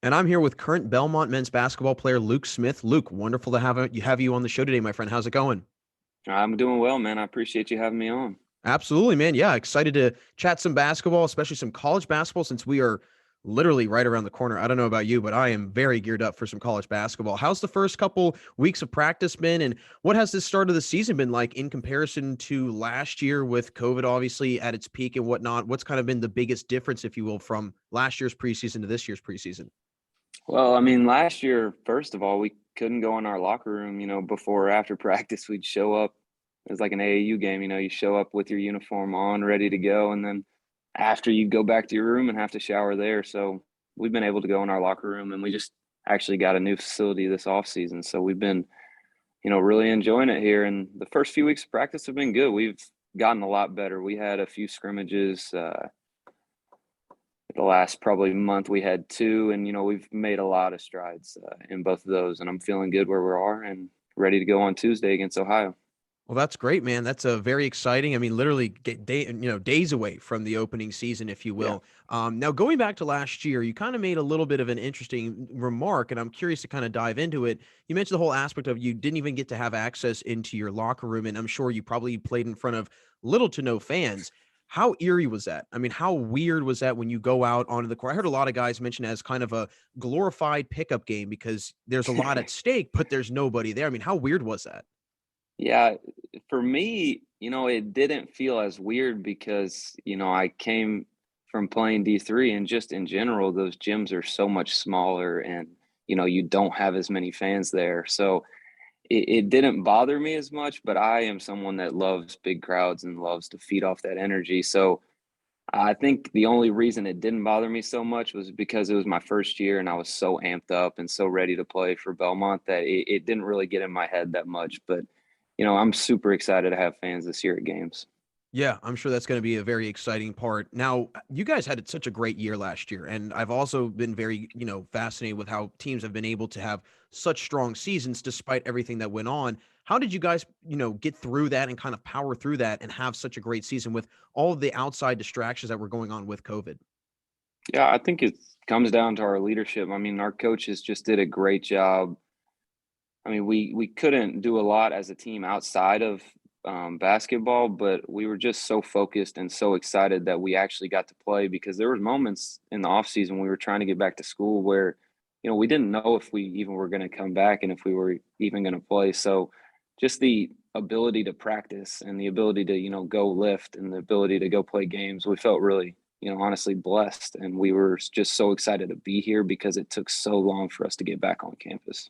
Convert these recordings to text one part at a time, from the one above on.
And I'm here with current Belmont men's basketball player Luke Smith. Luke, wonderful to have you on the show today, my friend. How's it going? I'm doing well, man. I appreciate you having me on. Absolutely, man. Yeah, excited to chat some basketball, especially some college basketball, since we are literally right around the corner. I don't know about you, but I am very geared up for some college basketball. How's the first couple weeks of practice been, and what has this start of the season been like in comparison to last year with COVID obviously at its peak and whatnot? What's kind of been the biggest difference, if you will, from last year's preseason to this year's preseason? Well, I mean, last year, first of all, we couldn't go in our locker room, before or after practice. We'd show up. It was like an AAU game, you show up with your uniform on, ready to go. And then after you'd go back to your room and have to shower there. So we've been able to go in our locker room, and we just actually got a new facility this off season. So we've been, really enjoying it here. And the first few weeks of practice have been good. We've gotten a lot better. We had a few scrimmages, the last probably month we had two, and we've made a lot of strides in both of those, and I'm feeling good where we are and ready to go on Tuesday against Ohio. Well, that's great, man. That's a very exciting. I mean, literally days away from the opening season, if you Yeah. will. Now, going back to last year, you kind of made a little bit of an interesting remark, and I'm curious to kind of dive into it. You mentioned the whole aspect of you didn't even get to have access into your locker room, and I'm sure you probably played in front of little to no fans. How eerie was that? I mean, how weird was that when you go out onto the court? I heard a lot of guys mention it as kind of a glorified pickup game because there's a lot at stake, but there's nobody there. I mean, how weird was that? Yeah, for me, it didn't feel as weird because, I came from playing D3, and just in general, those gyms are so much smaller, and, you don't have as many fans there. So it didn't bother me as much, but I am someone that loves big crowds and loves to feed off that energy. So I think the only reason it didn't bother me so much was because it was my first year and I was so amped up and so ready to play for Belmont that it didn't really get in my head that much. But, I'm super excited to have fans this year at games. Yeah, I'm sure that's going to be a very exciting part. Now, you guys had such a great year last year, and I've also been very, fascinated with how teams have been able to have such strong seasons despite everything that went on. How did you guys, get through that and kind of power through that and have such a great season with all of the outside distractions that were going on with COVID? Yeah, I think it comes down to our leadership. I mean, our coaches just did a great job. I mean, we couldn't do a lot as a team outside of basketball, but we were just so focused and so excited that we actually got to play, because there were moments in the off season we were trying to get back to school where, we didn't know if we even were going to come back and if we were even going to play. So just the ability to practice and the ability to, go lift and the ability to go play games, we felt really, honestly blessed. And we were just so excited to be here because it took so long for us to get back on campus.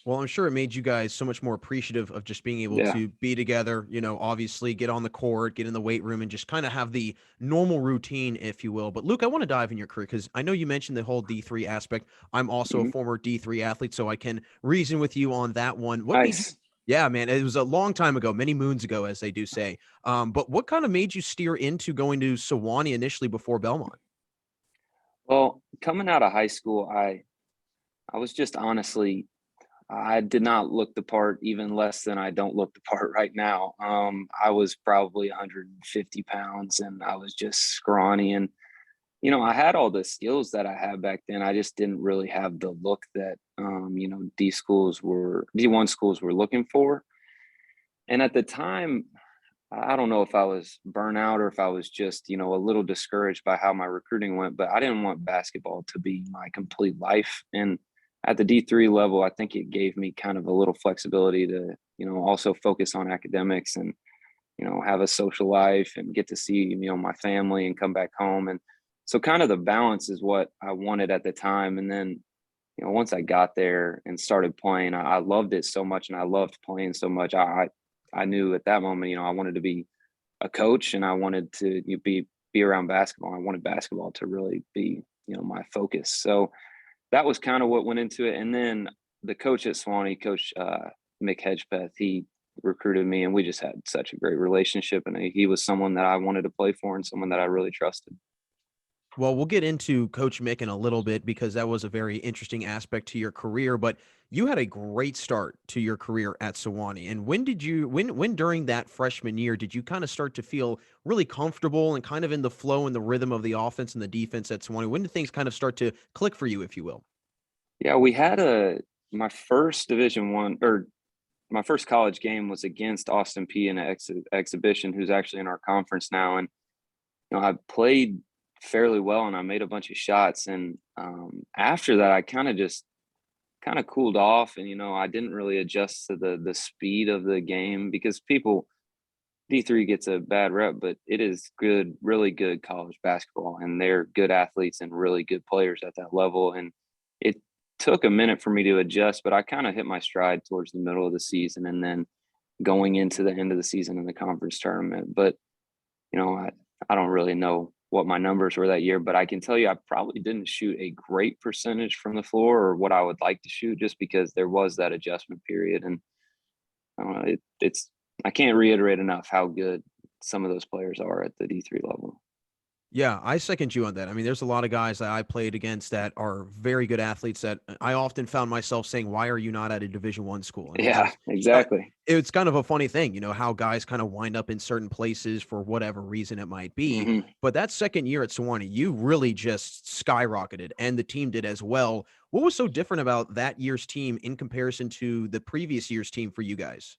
Well, I'm sure it made you guys so much more appreciative of just being able Yeah. to be together, obviously get on the court, get in the weight room, and just kind of have the normal routine, if you will. But Luke, I want to dive in your career because I know you mentioned the whole D3 aspect. I'm also a Mhm. former D3 athlete, so I can reason with you on that one. What made you? Nice. Yeah, man, it was a long time ago, many moons ago, as they do say. But what kind of made you steer into going to Sewanee initially before Belmont? Well, coming out of high school, I was just honestly, I did not look the part, even less than I don't look the part right now. I was probably 150 pounds and I was just scrawny, and I had all the skills that I had back then. I just didn't really have the look that D1 schools were looking for. And at the time, I don't know if I was burnout or if I was just, a little discouraged by how my recruiting went, but I didn't want basketball to be my complete life. And at the D3 level, I think it gave me kind of a little flexibility to, also focus on academics and, have a social life and get to see, my family and come back home. And so kind of the balance is what I wanted at the time. And then, once I got there and started playing, I loved it so much and I loved playing so much. I knew at that moment, I wanted to be a coach and I wanted to be around basketball. I wanted basketball to really be, my focus. So that was kind of what went into it. And then the coach at Swanee, Coach Mick Hedgepeth, he recruited me, and we just had such a great relationship. And he was someone that I wanted to play for and someone that I really trusted. Well, we'll get into Coach Mick in a little bit because that was a very interesting aspect to your career, but you had a great start to your career at Sewanee. And when during that freshman year did you kind of start to feel really comfortable and kind of in the flow and the rhythm of the offense and the defense at Sewanee? When did things kind of start to click for you, if you will? Yeah, we had my first Division One, or my first college game was against Austin P in an exhibition, who's actually in our conference now. And I played fairly well and I made a bunch of shots. And after that, I kind of cooled off, and I didn't really adjust to the speed of the game, because people D3 gets a bad rep, but it is good, really good college basketball, and they're good athletes and really good players at that level. And it took a minute for me to adjust, but I kind of hit my stride towards the middle of the season, and then going into the end of the season in the conference tournament. But I don't really know what my numbers were that year, but I can tell you I probably didn't shoot a great percentage from the floor, or what I would like to shoot, just because there was that adjustment period. And it's I can't reiterate enough how good some of those players are at the D3 level. Yeah, I second you on that. I mean, there's a lot of guys that I played against that are very good athletes that I often found myself saying, "Why are you not at a Division One school?" I mean, Yeah, there's exactly. it's kind of a funny thing, how guys kind of wind up in certain places for whatever reason it might be. Hmm. But that second year at Sewanee, you really just skyrocketed, and the team did as well. What was so different about that year's team in comparison to the previous year's team for you guys?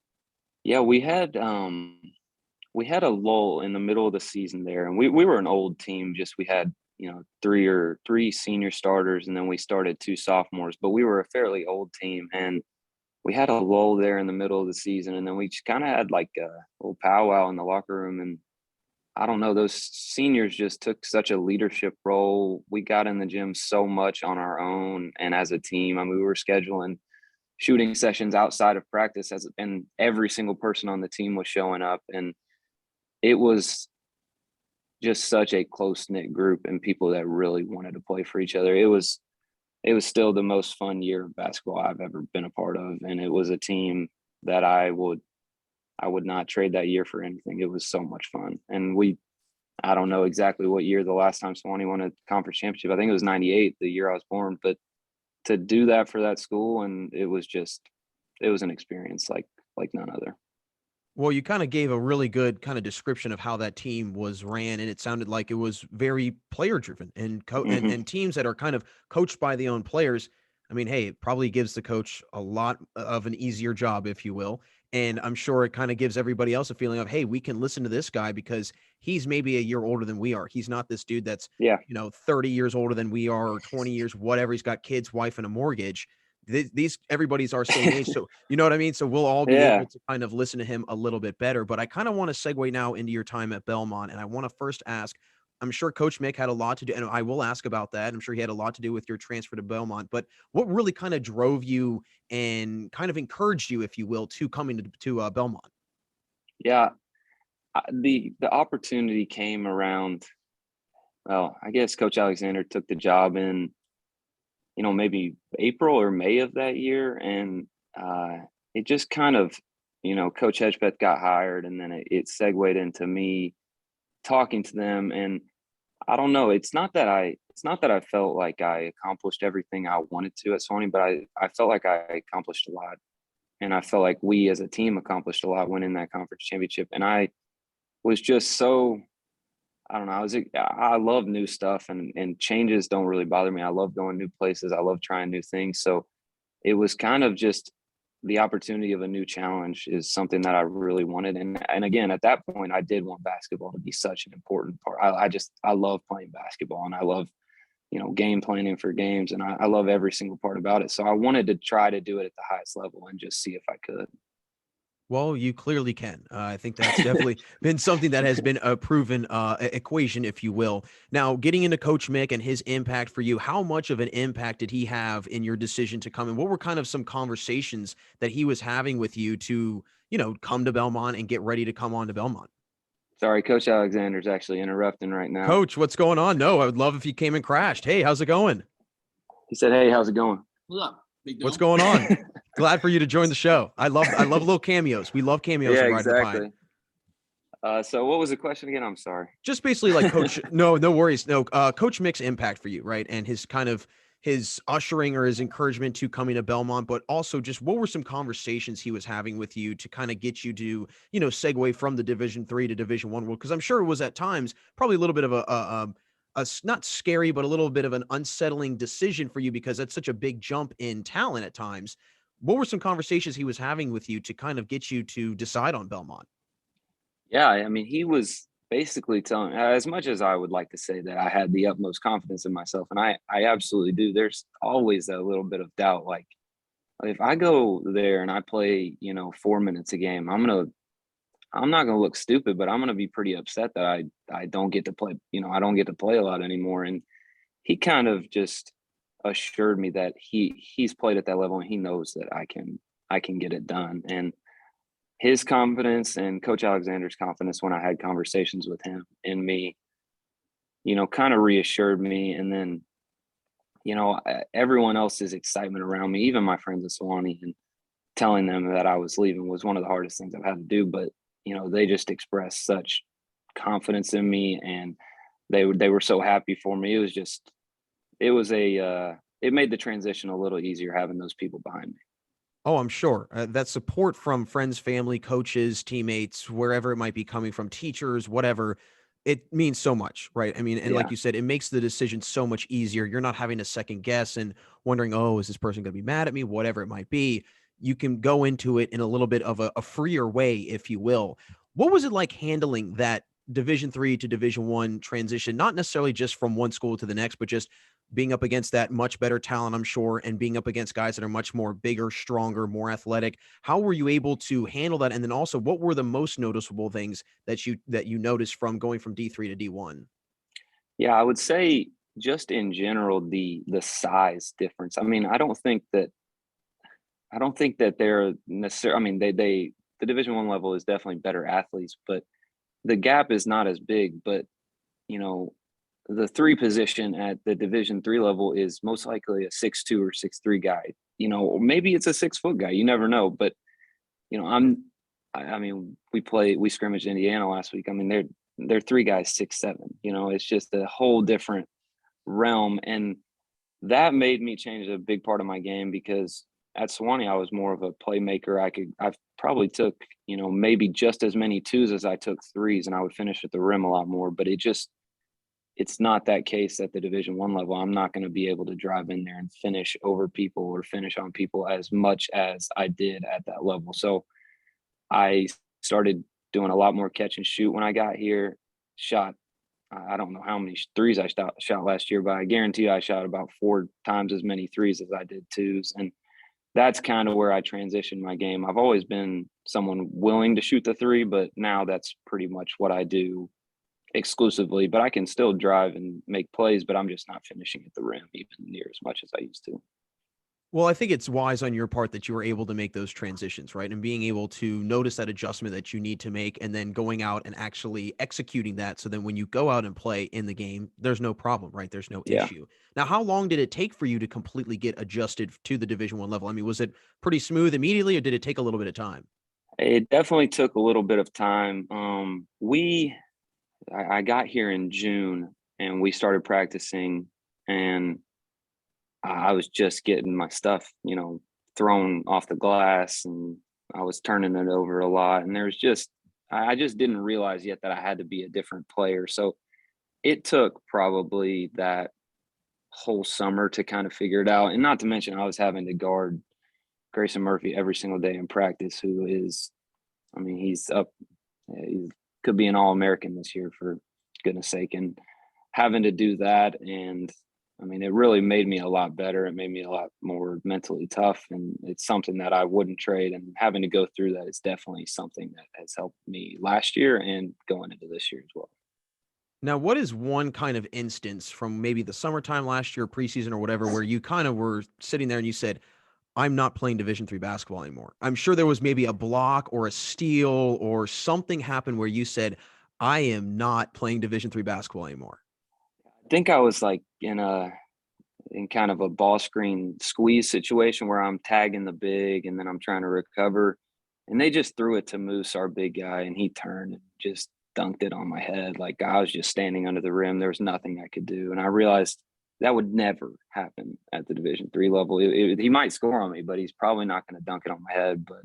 Yeah, we had a lull in the middle of the season there, and we were an old team. Just we had three senior starters, and then we started two sophomores, but we were a fairly old team, and we had a lull there in the middle of the season, and then we just kind of had like a little powwow in the locker room. And I don't know, those seniors just took such a leadership role. We got in the gym so much on our own and as a team. I mean, we were scheduling shooting sessions outside of practice, and every single person on the team was showing up, and it was just such a close knit group and people that really wanted to play for each other. It was still the most fun year of basketball I've ever been a part of, and it was a team that I would not trade that year for anything. It was so much fun, and I don't know exactly what year the last time Swanee won a conference championship. I think it was '98, the year I was born, but to do that for that school, and it was an experience like none other. Well, you kind of gave a really good kind of description of how that team was ran, and it sounded like it was very player driven and Hmm. and teams that are kind of coached by the own players. I mean, hey, it probably gives the coach a lot of an easier job, if you will. And I'm sure it kind of gives everybody else a feeling of, hey, we can listen to this guy because he's maybe a year older than we are. He's not this dude that's, Yeah. 30 years older than we are or 20 years, whatever. He's got kids, wife, and a mortgage. These everybody's our same age. So you know what I mean? So we'll all be able Yeah. to kind of listen to him a little bit better. But I kind of want to segue now into your time at Belmont. And I want to first ask, I'm sure Coach Mick had a lot to do, and I will ask about that. I'm sure he had a lot to do with your transfer to Belmont. But what really kind of drove you and kind of encouraged you, if you will, to coming to Belmont? Yeah. The opportunity came around. Well, I guess Coach Alexander took the job in, maybe April or May of that year. And it just kind of, Coach Hedgepeth got hired, and then it segued into me talking to them. And I don't know, it's not that I felt like I accomplished everything I wanted to at Sony, but I felt like I accomplished a lot. And I felt like we as a team accomplished a lot winning that conference championship. And I was just so, I don't know. I love new stuff, and changes don't really bother me. I love going new places. I love trying new things. So it was kind of just the opportunity of a new challenge is something that I really wanted. And again, at that point, I did want basketball to be such an important part. I love playing basketball, and I love, game planning for games, and I love every single part about it. So I wanted to try to do it at the highest level and just see if I could. Well, you clearly can. I think that's definitely been something that has been a proven equation, if you will. Now, getting into Coach Mick and his impact for you, how much of an impact did he have in your decision to come? And what were kind of some conversations that he was having with you to, come to Belmont and get ready to come on to Belmont? Sorry, Coach Alexander's actually interrupting right now. Coach, what's going on? No, I would love if you came and crashed. Hey, how's it going? He said, "Hey, how's it going?" What's up? Big What's dog? going on? Glad for you to join the show. I love little cameos. We love cameos Yeah, and Ride the Pine. exactly. So what was the question again? I'm sorry. Just basically like coach, no worries. No, Coach Mick's impact for you, right? And his kind of his ushering or his encouragement to coming to Belmont, but also just what were some conversations he was having with you to kind of get you to, segue from the Division 3 to Division 1 world? Because I'm sure it was at times probably a little bit of not scary, but a little bit of an unsettling decision for you because that's such a big jump in talent at times. What were some conversations he was having with you to kind of get you to decide on Belmont? Yeah, I mean, he was basically telling, as much as I would like to say that I had the utmost confidence in myself, and I absolutely do. There's always a little bit of doubt. Like if I go there and I play, 4 minutes a game, I'm not gonna look stupid, but I'm gonna be pretty upset that I don't get to play. I don't get to play a lot anymore. And he kind of just assured me that he's played at that level and he knows that I can get it done. And his confidence and Coach Alexander's confidence when I had conversations with him and me, kind of reassured me. And then, everyone else's excitement around me, even my friends at Sewanee, and telling them that I was leaving was one of the hardest things I've had to do. But, they just expressed such confidence in me, and they were so happy for me. It made the transition a little easier having those people behind me. Oh, I'm sure. That support from friends, family, coaches, teammates, wherever it might be coming from, teachers, whatever, it means so much, right? I mean, and like Yeah. you said, it makes the decision so much easier. You're not having to second guess and wondering, oh, is this person going to be mad at me? Whatever it might be. You can go into it in a little bit of a freer way, if you will. What was it like handling that Division 3 to Division 1 transition? Not necessarily just from one school to the next, but just being up against that much better talent, I'm sure, and being up against guys that are much more bigger, stronger, more athletic. How were you able to handle that? And then also, what were the most noticeable things that you noticed from going from D3 to D1? Yeah, I would say just in general, the size difference. I mean, I don't think that they're necessarily. I mean, they the Division 1 level is definitely better athletes, but the gap is not as big. But you know, the three position at the Division 3 level is most likely a 6'2" or 6'3" guy. Or maybe it's a 6 foot guy. You never know. But you know, I'm. I mean, we scrimmaged Indiana last week. I mean, they're three guys 6'7". It's just a whole different realm, and that made me change a big part of my game because at Sewanee I was more of a playmaker. I probably took, maybe just as many twos as I took threes, and I would finish at the rim a lot more. But it's not that case at the Division 1 level. I'm not going to be able to drive in there and finish over people or finish on people as much as I did at that level. So I started doing a lot more catch and shoot when I got here. Shot I don't know how many threes I shot last year, but I guarantee you I shot about 4 times as many threes as I did twos. And that's kind of where I transitioned my game. I've always been someone willing to shoot the three, but now that's pretty much what I do exclusively. But I can still drive and make plays, but I'm just not finishing at the rim even near as much as I used to. Well, I think it's wise on your part that you were able to make those transitions, right? And being able to notice that adjustment that you need to make and then going out and actually executing that. So then when you go out and play in the game, there's no problem, right? There's no Yeah. issue. Now, how long did it take for you to completely get adjusted to the Division 1 level? I mean, was it pretty smooth immediately or did it take a little bit of time? It definitely took a little bit of time. I got here in June and we started practicing, and I was just getting my stuff, thrown off the glass, and I was turning it over a lot. And I just didn't realize yet that I had to be a different player. So it took probably that whole summer to kind of figure it out. And not to mention, I was having to guard Grayson Murphy every single day in practice, who is, I mean, he could be an All American this year for goodness sake. And having to do that, and I mean, it really made me a lot better. It made me a lot more mentally tough, and it's something that I wouldn't trade. And having to go through that is definitely something that has helped me last year and going into this year as well. Now, what is one kind of instance from maybe the summertime last year, preseason or whatever, where you kind of were sitting there and you said, I'm not playing Division 3 basketball anymore. I'm sure there was maybe a block or a steal or something happened where you said, I am not playing Division 3 basketball anymore. I think I was like in kind of a ball screen squeeze situation where I'm tagging the big and then I'm trying to recover. and they just threw it to Moose, our big guy, and he turned and just dunked it on my head. Like I was just standing under the rim. There was nothing I could do. And I realized that would never happen at the Division III level. He might score on me, but he's probably not going to dunk it on my head. But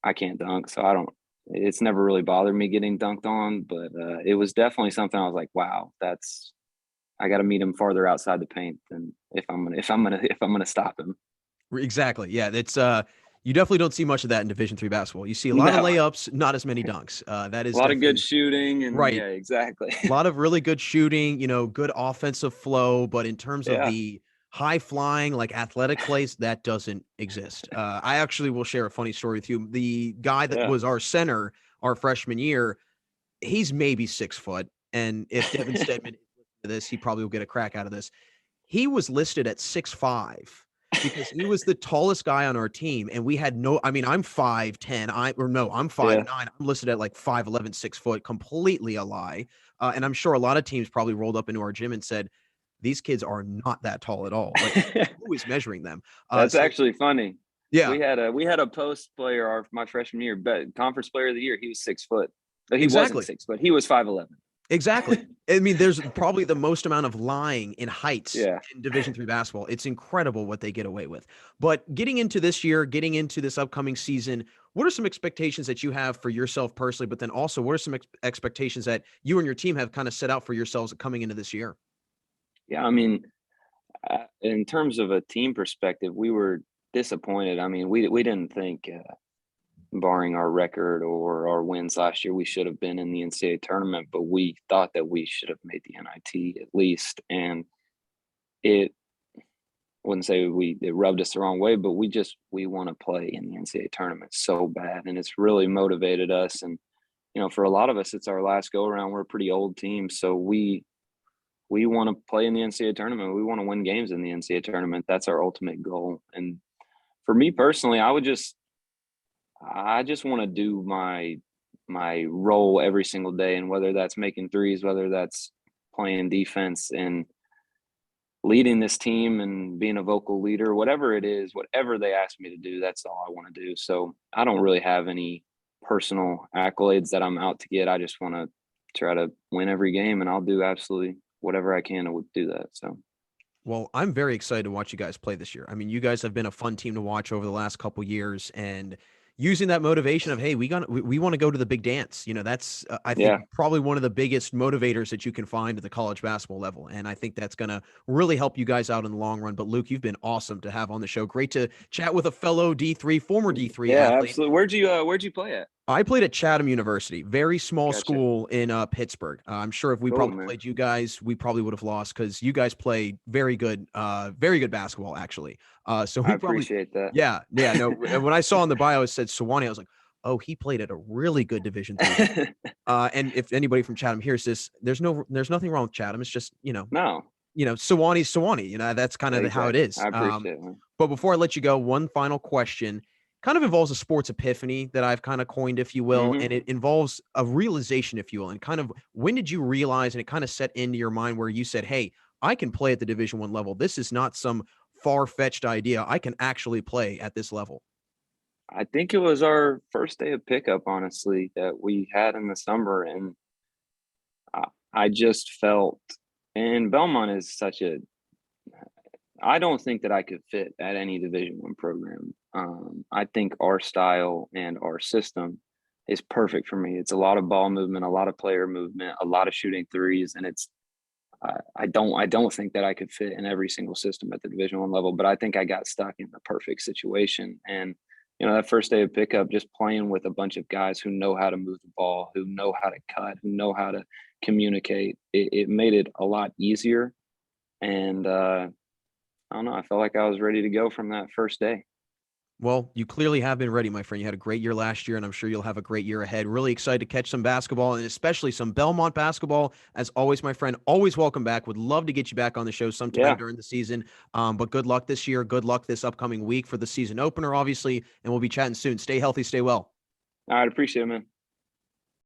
I can't dunk, so I don't. It's never really bothered me getting dunked on, but it was definitely something I was like, wow, that's. I got to meet him farther outside the paint than if I'm gonna stop him. Exactly. Yeah. It's you definitely don't see much of that in Division III basketball. You see a lot of No, layups, not as many dunks. That a is lot of good definitely shooting, and right. yeah, exactly. A lot of really good shooting, good offensive flow, but in terms of Yeah, the high flying, like athletic plays, that doesn't exist. I actually will share a funny story with you. The guy that yeah. was our center our freshman year, he's maybe 6 foot. And if Devin Stedman is listening to this, he probably will get a crack out of this. He was listed at 6'5" because he was the tallest guy on our team. And we had no, I mean, I'm 5'10. I'm Yeah. 5'9". I'm listed at like 5'11", 6 foot, completely a lie. And I'm sure a lot of teams probably rolled up into our gym and said, these kids are not that tall at all. Like, who is measuring them? That's So actually funny. yeah, We had a post player my freshman year, but conference player of the year. He was 6 foot, but he wasn't exactly. 6 foot. He was 5'11". Exactly. I mean, there's probably the most amount of lying in heights Yeah, in Division III basketball. It's incredible what they get away with. But getting into this year, getting into this upcoming season, what are some expectations that you have for yourself personally? But then also, what are some expectations that you and your team have kind of set out for yourselves coming into this year? yeah. I mean, in terms of a team perspective, we were disappointed. I mean, we didn't think, barring our record or our wins last year, we should have been in the NCAA tournament. But we thought that we should have made the NIT at least, and it wouldn't say it rubbed us the wrong way, but we want to play in the NCAA tournament so bad, and it's really motivated us. And for a lot of us, it's our last go around. We're a pretty old team, so we want to play in the NCAA tournament. We want to win games in the NCAA tournament. That's our ultimate goal. And for me personally, I just want to do my role every single day, and whether that's making threes, whether that's playing defense and leading this team and being a vocal leader, whatever it is, whatever they ask me to do, that's all I want to do. So I don't really have any personal accolades that I'm out to get. I just want to try to win every game, and I'll do absolutely whatever I can to do that. So Well, I'm very excited to watch you guys play this year. I mean, you guys have been a fun team to watch over the last couple years, and using that motivation of, hey, we want to go to the big dance. That's I think yeah, probably one of the biggest motivators that you can find at the college basketball level, and I think that's going to really help you guys out in the long run. But Luke, you've been awesome to have on the show. Great to chat with a fellow D3, former D3 yeah, athlete. absolutely. Where'd you play at? I played at Chatham University, very small Gotcha. school in Pittsburgh. I'm sure if we Cool, probably man. played you guys, we probably would have lost because you guys play very good basketball, actually. So I we probably, appreciate that. yeah, yeah. No, and when I saw in the bio it said Sewanee, I was like, oh, he played at a really good Division III school. And if anybody from Chatham hears this, there's nothing wrong with Chatham. It's just No, Sewanee's Sewanee. That's kind of how it exactly. is. I appreciate it, man. But before I let you go, one final question kind of involves a sports epiphany that I've kind of coined, if you will, Hmm. and it involves a realization, if you will, and kind of when did you realize and it kind of set into your mind where you said, hey, I can play at the Division I level. This is not some far-fetched idea. I can actually play at this level. I think it was our first day of pickup, honestly, that we had in the summer, and I, I just felt. And Belmont is such a. I don't think that I could fit at any Division I program. I think our style and our system is perfect for me. It's a lot of ball movement, a lot of player movement, a lot of shooting threes, and it's. I don't think that I could fit in every single system at the Division I level, but I think I got stuck in the perfect situation. And that first day of pickup, just playing with a bunch of guys who know how to move the ball, who know how to cut, who know how to communicate, it made it a lot easier. And I don't know. I felt like I was ready to go from that first day. Well, you clearly have been ready, my friend. You had a great year last year, and I'm sure you'll have a great year ahead. Really excited to catch some basketball and especially some Belmont basketball. As always, my friend, always welcome back. Would love to get you back on the show sometime Yeah. during the season. But good luck this year. Good luck this upcoming week for the season opener, obviously. And we'll be chatting soon. Stay healthy, stay well. All right. Appreciate it, man.